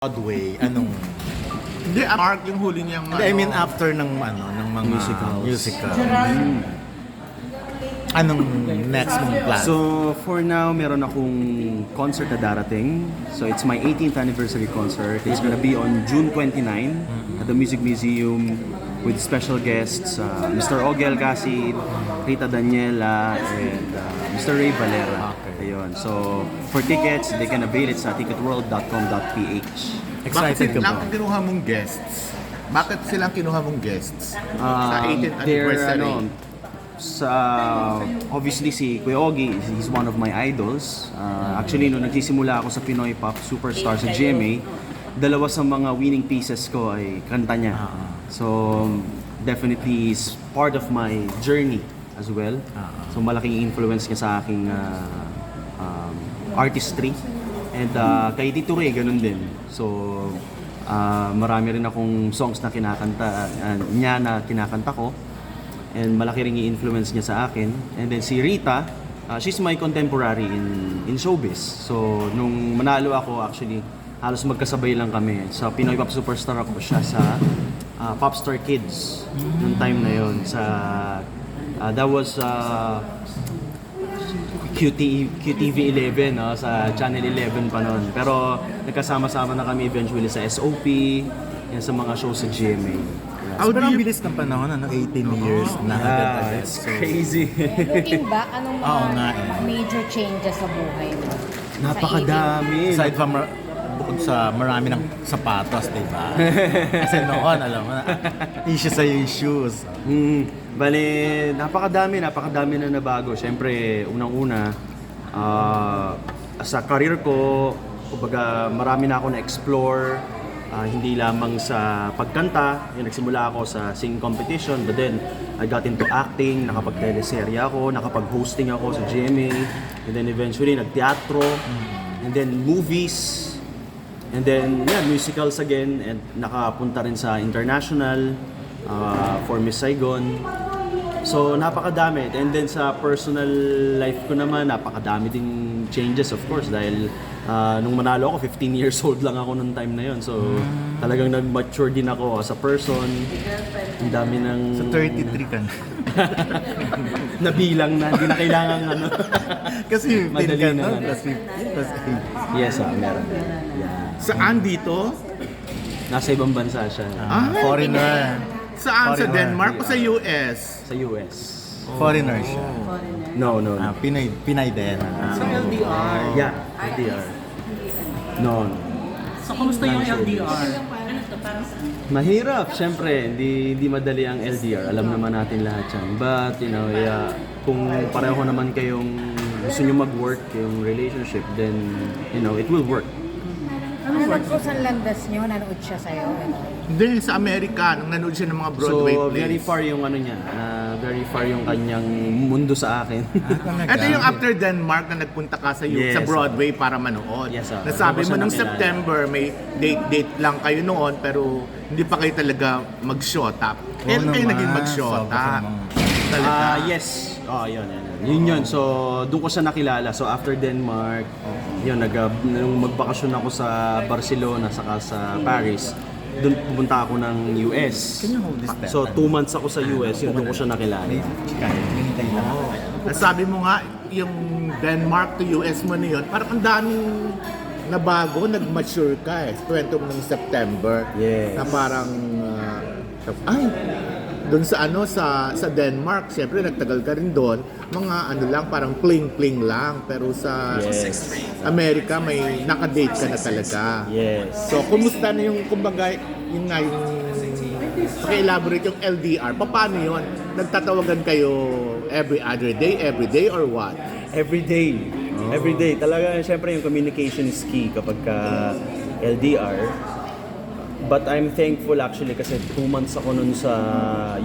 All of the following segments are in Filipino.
Broadway, anong... Hindi, Mark, yung huli niyang Hindi, I mean after ng mga musical. Anong next mong plan? So, for now, meron akong concert na darating. So, it's my 18th anniversary concert. It's gonna be on June 29 at the Music Museum with special guests, Mr. Ogel Casid, Rita Daniela, and Mr. Ray Valera. Ayun. So, for tickets, they can avail it sa ticketworld.com.ph. Excited ka Bakit ba? lang kinuha mong guests? Bakit silang kinuha mong guests? Sa 18th anniversary? Obviously si Kuya Ogie, he's one of my idols. Actually, nung nagsisimula ako sa Pinoy Pop Superstar sa GMA, dalawa sa mga winning pieces ko ay kanta niya. So, definitely is part of my journey as well. So, malaking influence niya sa aking artistry. And kay Tito Ray, ganun din. So, marami rin akong songs na kinakanta niya na kinakanta ko. And malaki rin i-influence niya sa akin. And then si Rita, she's my contemporary in showbiz. So, nung manalo ako, actually, halos magkasabay lang kami. Sa Pinoy Pop Superstar ako siya sa Popstar Kids nung time na yon. That was QTV11, no? Sa Channel 11 pa noon. Pero nagkasama-sama na kami eventually sa SOP, yan sa mga shows sa GMA. Pero ang bilis ng panahon, 18 years na agad-agad. It's crazy. Looking back, anong Oo mga nga eh. major changes sa buhay mo? Napakadami. Aside from bukod sa marami ng sapatos, di ba? Kasi noon, alam mo na, issue sa'yo yung shoes. Bale, napakadami na nabago. Siyempre, unang-una, sa career ko, kumbaga marami na ako na-explore. Hindi lamang sa pagkanta, nagsimula ako sa singing competition, but then I got into acting, nakapag-teleserye ako, nakapag-hosting ako sa GMA, and then eventually nag-teatro, and then movies, and then musicals again, and nakapunta rin sa international for Miss Saigon. So napakadami, and then sa personal life ko naman, napakadami ding changes of course dahil nung manalo ako, 15 years old lang ako nung time na yon. So, talagang nag-mature din ako as a person. Ang dami ng... So 33 ka na. Nabilang na, hindi na kailangan ano. Kasi 15 Madali ka na na, lang. plus 8. Yes, meron. Yeah. Saan dito? Nasa ibang bansa siya. Foreigner. Saan? Sa Foreigner. Denmark o sa US? Sa US. Foreigner siya. No. Pinay din. Sa LDR. Yeah, LDR. No. So, kumusta yung LDR? Mahirap, syempre. Hindi madali ang LDR. Alam naman natin lahat yan. But, kung pareho naman kayong gusto nyo mag-work yung relationship, then, it will work. Nanood ko sa landas niyo, nanood siya sa'yo. Hindi, sa Amerika, nung nanood siya ng mga Broadway So, plays. very far yung niya, very far yung kanyang mundo sa akin. Ito yung after Denmark na nagpunta ka sa Yes, sa Broadway para manood. Yes, sir. Nasabi mo Doon ko siya nung nakilala. September, may date lang kayo noon, pero hindi pa kayo talaga mag-shota. Kailan kayo naman. naging mag-shota? Sobra naman. Talaga. Yes. Yun. So, doon ko siya nakilala. So, after Denmark, nung magbakasyon ako sa Barcelona saka sa Paris, doon pumunta ako ng US. Can you hold this So, 2 months ako sa US, doon ko siya nakilala. Sabi mo nga, yung Denmark to US mo na yun, parang ang daming nabago, nag-mature ka eh. Kwento mo ng September. Yes. Na parang, doon sa Denmark, siyempre nagtagal ka rin doon, mga lang, parang pling-pling lang. Pero sa Yes. Amerika, may nakadate ka na talaga. Yes. So, kumusta na yung, kumbaga, yung paki-elaborate yung LDR. Paano yun? Nagtatawagan kayo every other day, every day, or what? Every day. Every day. Talaga, syempre yung communication is key kapag LDR. But I'm thankful actually kasi 2 months ako nun sa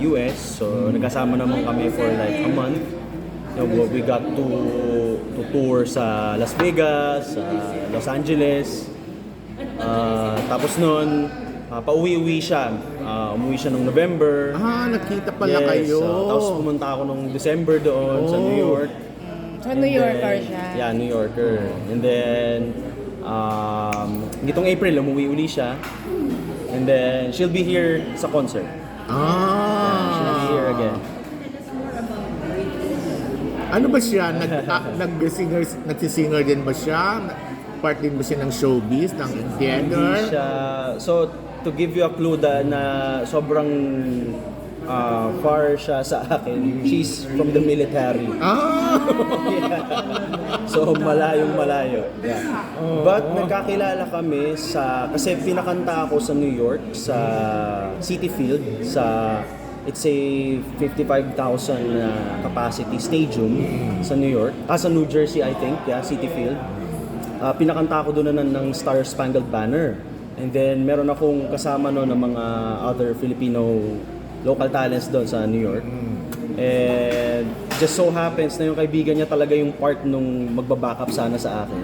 US. So, nagkasama naman kami for like a month. We got to tour sa Las Vegas, sa Los Angeles. Tapos nun, pauwi-uwi siya. Umuwi siya nung November. Nakita pala kayo. Tapos pumunta ako nung December doon sa New York. So, New Yorker siya. Yeah, New Yorker. And then, Gitong April, umuwi uli siya. And then, she'll be here sa concert. She'll be here again. Ano ba siya? Nag-singer din ba siya? Part din ba siya ng showbiz, ng theater? Hindi siya, so, to give you a clue na sobrang far siya sa akin, she's from the military. So, malayo. Yeah. But nagkakilala kami kasi pinakanta ako sa New York, sa Citi Field, it's a 55,000 capacity stadium sa New York. Sa New Jersey, I think, Citi Field. Pinakanta ako doon ng Star Spangled Banner. And then, meron akong kasama noon ng mga other Filipino local talents doon sa New York. And just so happens na yung kaibigan niya talaga yung part nung magba-backup sana sa akin.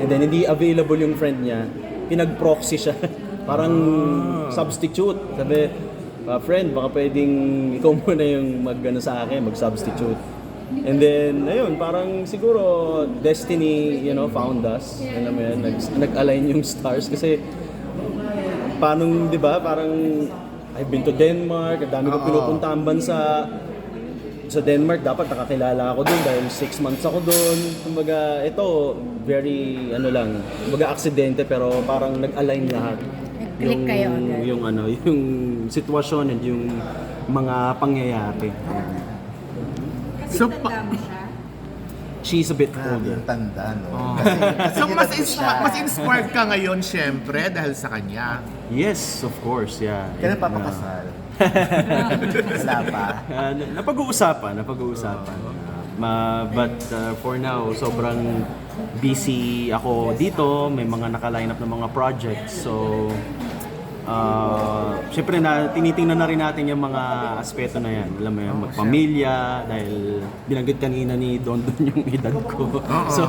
And then hindi available yung friend niya, pinag-proxy siya. Parang substitute. Sabi, friend, baka pwedeng ikaw muna yung sa akin, mag-substitute. And then, ayun, parang siguro destiny, found us. Alam mo yan, nag-align yung stars kasi paano, di ba, parang I've been to Denmark, ang dami kong pinupuntahan bansa. Sa Denmark, dapat nakakilala ako doon dahil 6 months ako doon. Kumbaga, ito, very, kumbaga aksidente pero parang nag-align lahat. Nag-click kayo agad. Yung sitwasyon and yung mga pangyayari. So, She's a bit Grabe older. yung tanda, no? so mas inspired ka ngayon, syempre, dahil sa kanya. Yes, of course, yeah. Kailan papakasal? Wala pa. Napag-uusapan. But for now, sobrang busy ako dito. May mga naka-line up na mga projects. So, syempre tinitingnan na rin natin yung mga aspeto na yan. Alam mo yan, magpamilya, dahil binanggit kanina ni Don yung edad ko. So,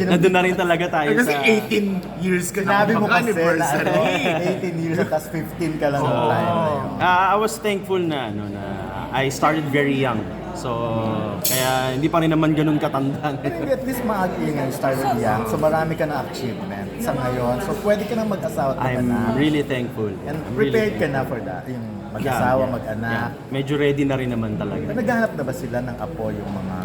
nandun na rin talaga tayo Kasi sa... 18 years ka na Sinabi mo kasi na anniversary. 18 years at tas 15 ka lang ng time na yun. I was thankful na I started very young. So, kaya hindi pa rin naman ganun katanda. At least maagi nga started young, so marami ka na achievement sa ngayon. So pwede ka na mag-asawa at I'm mag-anak. really thankful. And I'm really prepared ka thankful. na for that, yung mag-asawa, Yeah. mag-anak. Medyo ready na rin naman talaga. Naghahanap na ba sila ng apo yung mga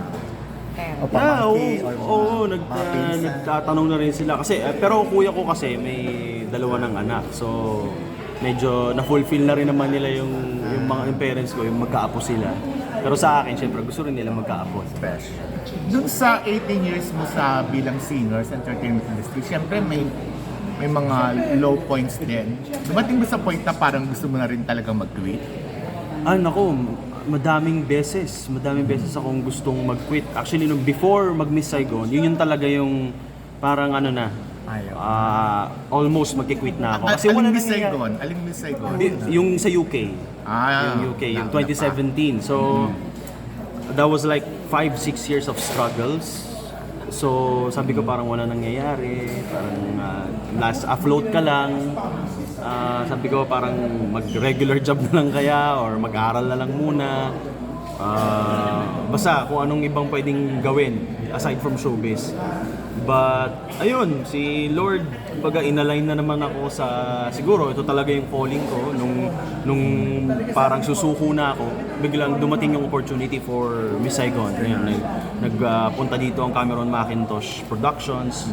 o Yeah, pamangkin or mga pinsan? nagtatanong na rin sila. Kasi, pero kuya ko kasi may dalawa ng anak. So, medyo na-fulfill na rin naman nila yung mga yung parents ko, yung magkaapo sila. Pero sa akin, syempre, gusto rin nila magkaapo. Special. Dun sa 18 years mo sa bilang singer sa entertainment industry, syempre may mga low points din. Dumating ba sa point na parang gusto mo na rin talaga mag-quit? Nako, madaming beses akong gustong mag-quit. Actually, nung before mag-Miss Saigon, yun talaga yung parang Ayaw. almost mag-quit na ako. Kasi Aling wala Miss nangyayari. Saigon? Aling Miss Saigon? Yung sa UK. Yung UK, yung 2017. So, that was like 5-6 years of struggles. So, sabi ko parang wala nangyayari. Parang last afloat ka lang. Sabi ko parang mag-regular job na lang kaya or mag-aral na lang muna. Basta kung anong ibang pwedeng gawin aside from showbiz. But ayun, si Lord baga inalign na naman ako sa siguro ito talaga yung calling ko nung parang susuko na ako, biglang dumating yung opportunity for Miss Saigon. Ayun, nagpunta dito ang Cameron Macintosh Productions,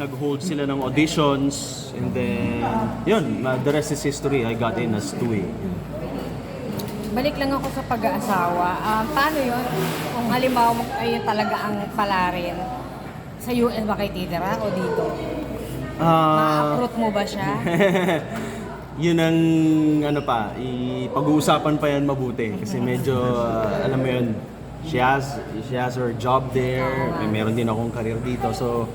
nag-hold sila ng auditions, and then yun, the rest is history. I got in as 2A. Balik lang ako sa pag-aasawa. Paano yun? Kung halimbawa ayun talaga ang palarin, sa US ba kayo titira o dito? Ma-uproot mo ba siya? Yun ang pag-uusapan pa yan mabuti kasi medyo alam mo yun, she has her job there, meron din akong career dito, so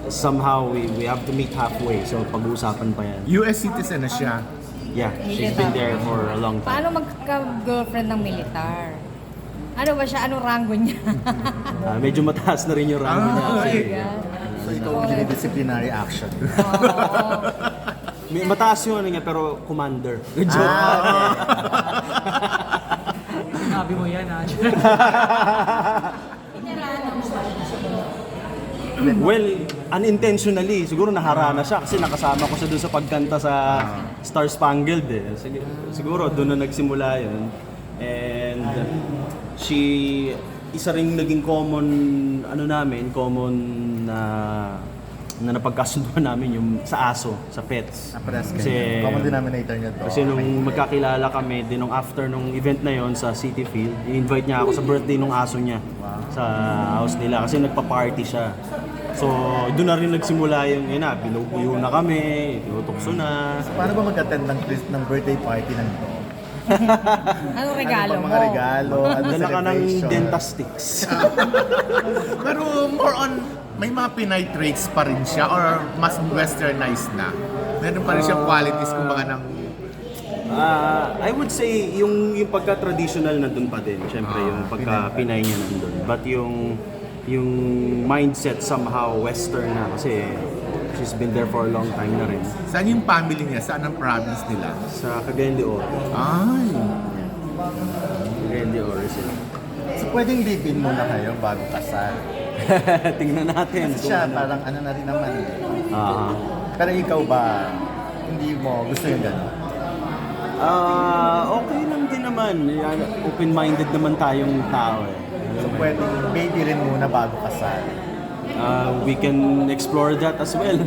somehow we have to meet halfway, so pag-uusapan pa yan. US citizen na siya. Yeah, she's been there for a long time. Paano magka-girlfriend ng militar? Ano ba siya? Anong rango niya? Medyo mataas na rin yung rango niya. Oh my Kasi, God. So ikaw yung disciplinary action. Oo. mataas yung niya pero commander. Joke. Sinabi mo yan, ha? Well, unintentionally, siguro naharana siya kasi nakasama ko siya doon sa pagkanta sa Star Spangled eh. Siguro doon na nagsimula yun. And isa ring naging common na napagkasunduan namin yung sa aso, sa pets. Parehas Kasi, ganyan. Common denominator niya to. kasi nung magkakilala kami, din nung after nung event na yon sa City Field, i-invite niya ako sa birthday nung aso niya sa house nila kasi nagpa-party siya. So, doon na rin nagsimula yung binubuyo na kami, tinutukso na. Paano ba mag-attend ng birthday party ng ito? Anong regalo Ano mo? mga regalo? Ano Dala ka ng celebration? dentastics. Pero more on, may mga Pinay traits pa rin siya or mas westernized na? Meron pa rin siyang qualities kumbaga ng... I would say yung pagka-traditional nandun pa din. Siyempre yung pagka-Pinay niya nandun. But yung mindset somehow western na kasi she's been there for a long time na rin. Saan yung family niya? Saan ang province nila? Sa Cagayan de Oro. Ay! Cagayan de Oro sila. So pwedeng live-in muna kayo bago kasal. Tingnan natin. kung Siya ano. parang ano na rin naman eh. Ah. Pero ikaw ba, hindi mo gusto yung gano'n? Okay lang din naman. Yan, open-minded naman tayong tao eh. So pwedeng baby rin muna bago kasal. We can explore that as well.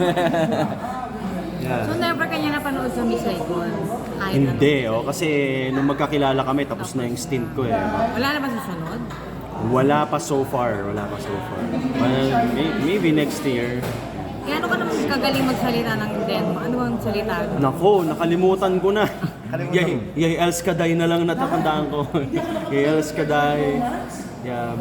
Yeah. So never kanya napanood sa Miss Saigon? Hindi, kasi nung magkakilala kami, tapos na yung stint ko eh. Wala na ba susunod? Wala pa so far. Well, maybe next year. Kaya ano ka naman kagaling magsalita ng Denmark? Ano bang salita? Nako, nakalimutan ko na. Kalimutan mo? Yay Elskaday na lang natatandaan ko. Yay Elskaday. Yeah,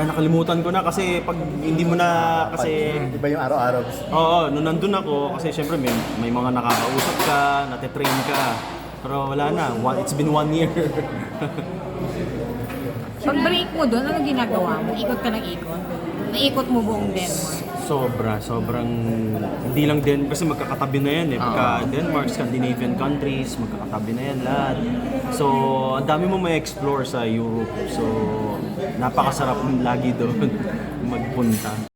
nakalimutan ko na kasi pag hindi mo na kasi Iba yung araw-araw. oo, nung nandun ako kasi syempre may mga nakakausap ka, nate-train ka. Pero wala na, it's been 1 year. Pag break mo doon, ano ginagawa mo? Ikot ka ng ikot? Naikot mo buong Denmark? Sobrang hindi lang din kasi magkakatabi na yan eh. Pagka Denmark, Scandinavian countries, magkakatabi na yan lahat. So, ang dami mo may explore sa Europe. So, napakasarap lagi doon magpunta.